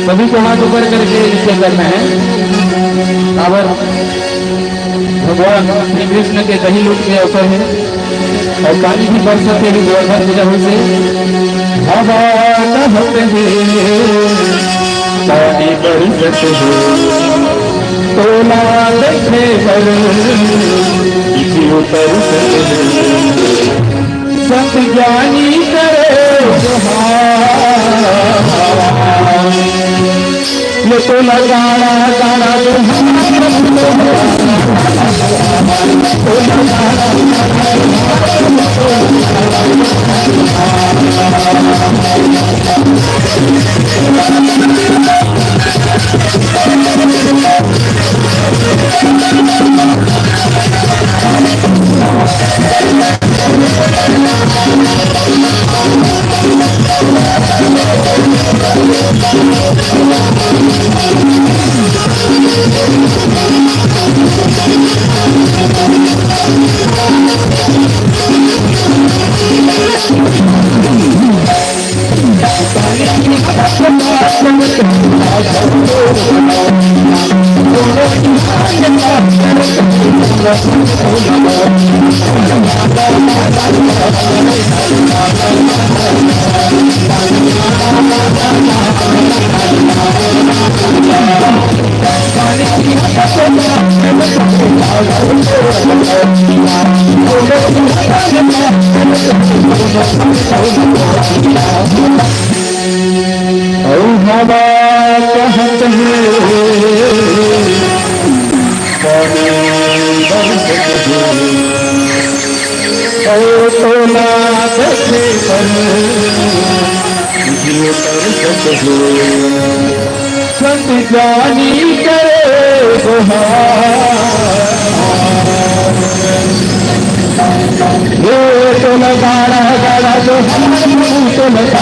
सभी को हाथ ऊपर करके निश्चय करना है। और भगवान श्री कृष्ण के दही लूट के अवसर है और पानी भी बरसते हैं गोवर्धन पूजा हुई से पानी बरसते तोला देखने पर उतर सत ज्ञानी करे ये तो लगाना गाना संत जानी करे ये तो लगाना गाना तो तो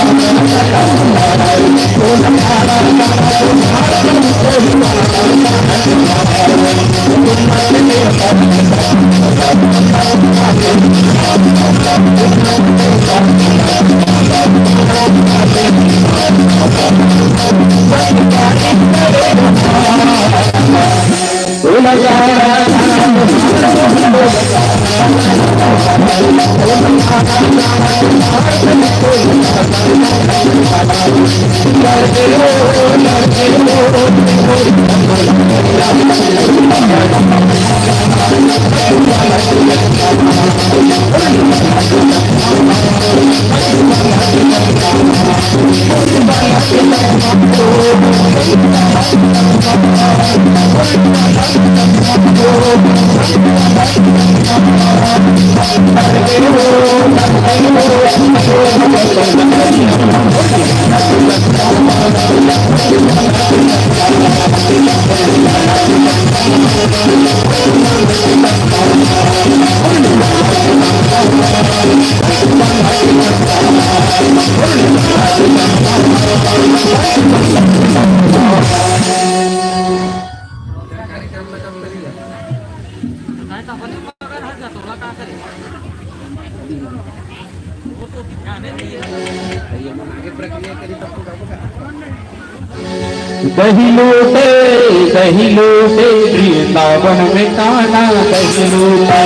दही लूटे वृंदावन में कान्हा दही लूटे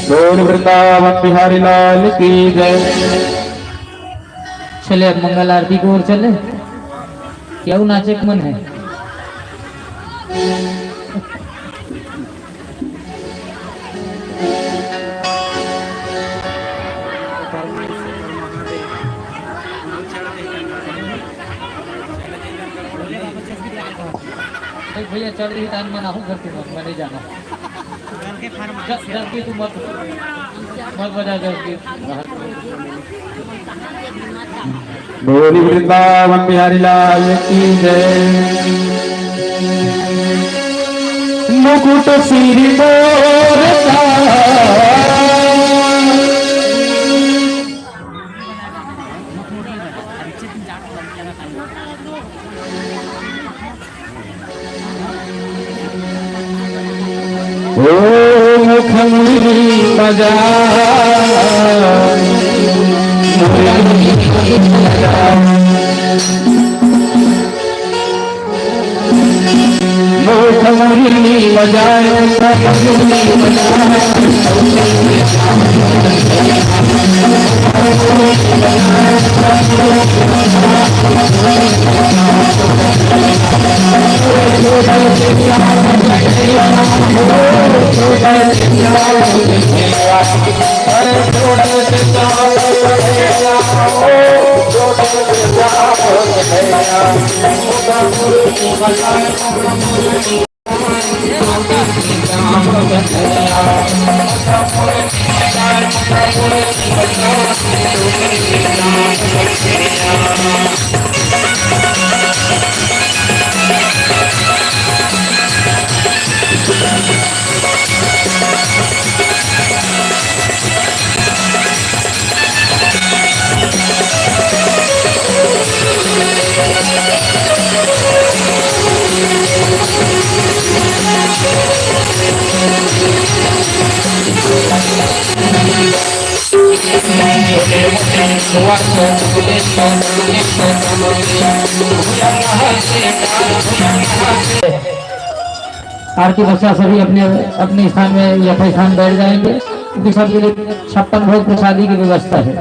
बोल वृंदावन बिहारी लाल की जय। चले अब मंगल आरती की ओर चले। क्या नाचे का मन है? भैया चल रही टाइम मना हूँ, घर के मत, मैं नहीं जाना। घर के तुम मत बजा घर के। बोली वृंदावन बिहारी लाल की जय। मुकुट सिर मोरता मुखमुरी बजा मुखमुरी बजाए आरती बच्चा सभी अपने अपने स्थान में यथास्थान बैठ जाएंगे, क्योंकि सबके लिए 56 भोग प्रसादी की व्यवस्था है।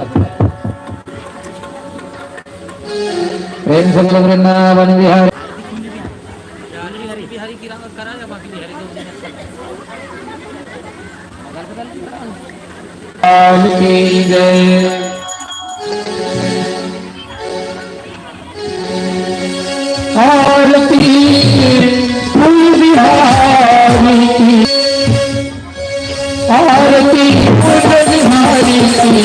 प्रेम से बोलो वृंदावन बिहारी लाल की जय। आरती फूल बिहारी की, आरती फूल बिहारी की